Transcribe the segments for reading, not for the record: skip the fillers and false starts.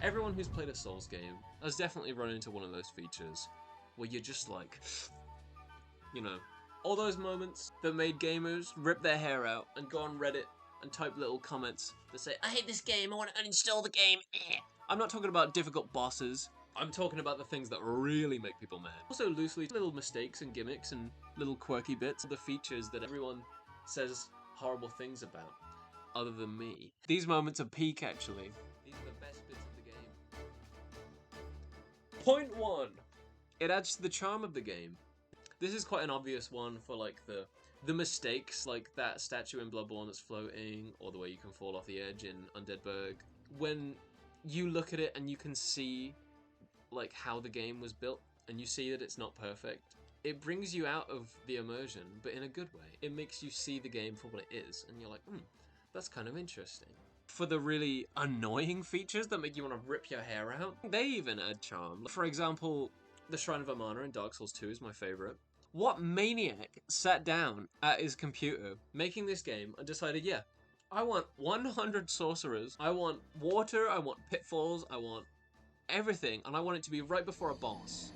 Everyone who's played a Souls game has definitely run into one of those features where you're just like, you know, all those moments that made gamers rip their hair out and go on Reddit and type little comments that say, I hate this game, I want to uninstall the game. I'm not talking about difficult bosses. I'm talking about the things that really make people mad. Also loosely, little mistakes and gimmicks and little quirky bits, the features that everyone says horrible things about, other than me. These moments are peak, actually. These are the best bits of the game. Point 1. It adds to the charm of the game. This is quite an obvious one for like the mistakes, like that statue in Bloodborne that's floating, or the way you can fall off the edge in Undeadburg. When you look at it and you can see like how the game was built, and you see that it's not perfect, it brings you out of the immersion, but in a good way. It makes you see the game for what it is, and you're like, that's kind of interesting. For the really annoying features that make you want to rip your hair out, they even add charm. For example, the Shrine of Amana in Dark Souls 2 is my favourite. What maniac sat down at his computer making this game and decided, yeah, I want 100 sorcerers, I want water, I want pitfalls, I want everything, and I want it to be right before a boss.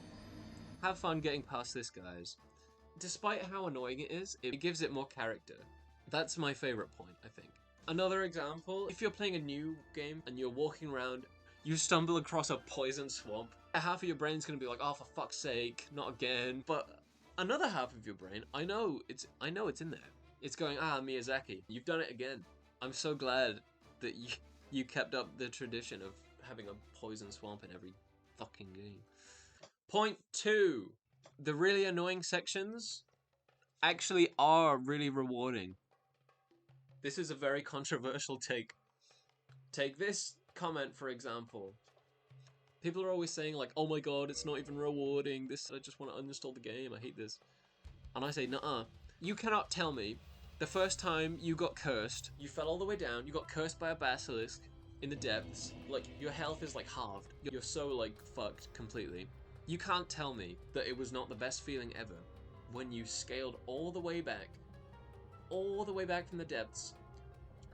Have fun getting past this, guys. Despite how annoying it is, it gives it more character. That's my favourite point, I think. Another example, if you're playing a new game and you're walking around, you stumble across a poison swamp, half of your brain's gonna be like, oh, for fuck's sake, not again. But another half of your brain, I know it's in there. It's going, Miyazaki, you've done it again. I'm so glad that you kept up the tradition of having a poison swamp in every fucking game. Point 2. The really annoying sections actually are really rewarding. This is a very controversial take. Take this comment, for example. People are always saying like, oh my god, it's not even rewarding, I just want to uninstall the game, I hate this. And I say, nuh-uh. You cannot tell me the first time you got cursed, you fell all the way down, you got cursed by a basilisk in the depths, like, your health is like halved. You're so like, fucked completely. You can't tell me that it was not the best feeling ever when you scaled all the way back from the depths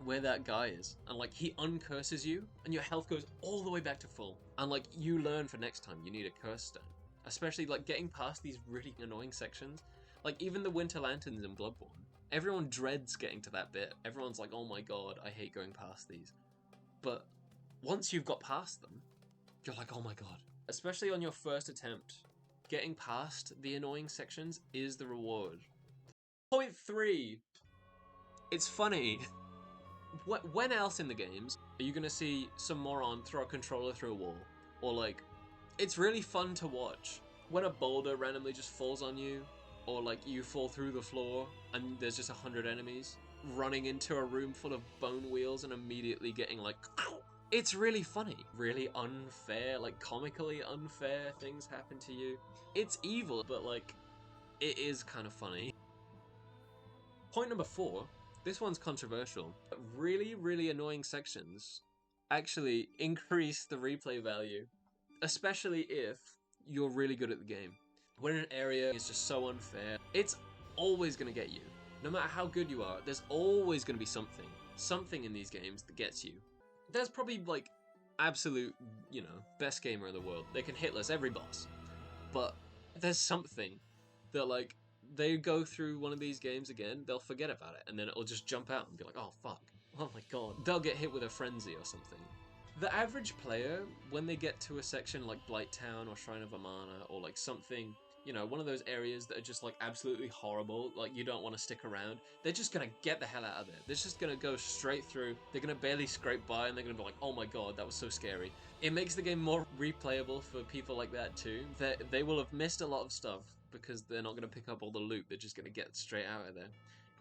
where that guy is, and like he uncurses you and your health goes all the way back to full, and like you learn for next time you need a curse stone, especially like getting past these really annoying sections, like even the winter lanterns in Bloodborne. Everyone dreads getting to that bit. Everyone's like, oh my god, I hate going past these. But once you've got past them, you're like, oh my god. Especially on your first attempt, getting past the annoying sections is the reward. Point 3. It's funny. When else in the games are you gonna see some moron throw a controller through a wall? Or like, it's really fun to watch when a boulder randomly just falls on you, or like you fall through the floor and there's just 100 enemies running into a room full of bone wheels and immediately getting like, ow! It's really funny. Really unfair, like comically unfair things happen to you. It's evil, but like, it is kind of funny. Point number 4. This one's controversial. Really, really annoying sections actually increase the replay value, especially if you're really good at the game. When an area is just so unfair, it's always going to get you. No matter how good you are, there's always going to be something in these games that gets you. There's probably like absolute, best gamer in the world. They can hitless every boss. But there's something that like, they go through one of these games again, they'll forget about it, and then it'll just jump out and be like, oh fuck, oh my god. They'll get hit with a frenzy or something. The average player, when they get to a section like Blighttown or Shrine of Amana, or like something, one of those areas that are just like absolutely horrible, like you don't want to stick around, they're just gonna get the hell out of there. They're just gonna go straight through, they're gonna barely scrape by, and they're gonna be like, oh my god, that was so scary. It makes the game more replayable for people like that too. They will have missed a lot of stuff, because they're not going to pick up all the loot, they're just going to get straight out of there.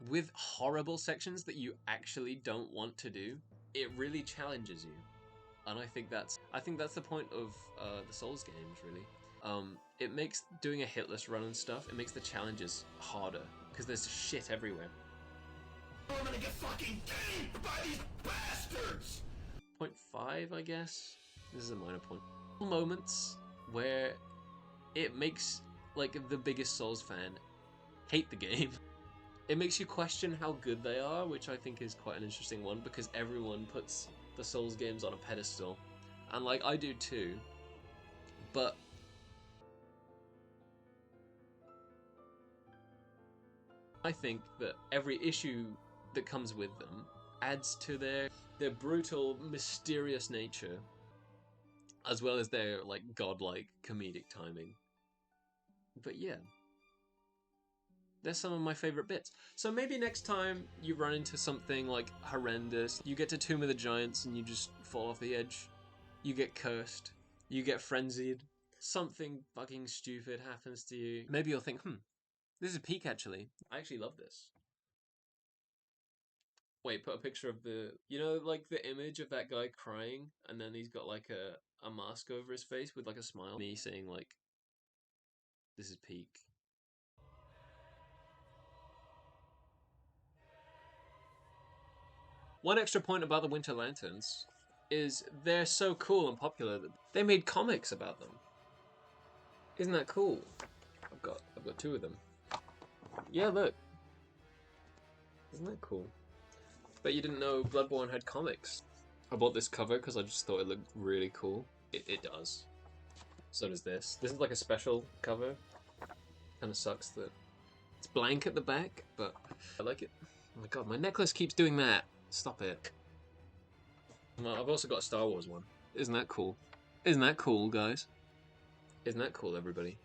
With horrible sections that you actually don't want to do, it really challenges you. And I think that's the point of the Souls games, really. It makes doing a hitless run and stuff, it makes the challenges harder, because there's shit everywhere. I'm gonna get fucking gamed by these bastards! Point 5, I guess? This is a minor point. Moments where it makes like the biggest Souls fan hate the game. It makes you question how good they are, which I think is quite an interesting one, because everyone puts the Souls games on a pedestal. And like I do too. But I think that every issue that comes with them adds to their brutal, mysterious nature, as well as their like godlike comedic timing. But yeah, they're some of my favorite bits. So maybe next time you run into something like horrendous, you get to Tomb of the Giants and you just fall off the edge, you get cursed, you get frenzied, something fucking stupid happens to you. Maybe you'll think, this is peak actually. I actually love this. Wait, put a picture of like the image of that guy crying, and then he's got like a mask over his face with like a smile. Me saying like, this is peak. One extra point about the Winter Lanterns is they're so cool and popular that they made comics about them. Isn't that cool? I've got two of them. Yeah, look. Isn't that cool? Bet you didn't know Bloodborne had comics. I bought this cover because I just thought it looked really cool. It does. So does this. This is like a special cover. Kind of sucks that it's blank at the back, but I like it. Oh my god, my necklace keeps doing that. Stop it. Well, I've also got a Star Wars one. Isn't that cool? Isn't that cool, guys? Isn't that cool, everybody?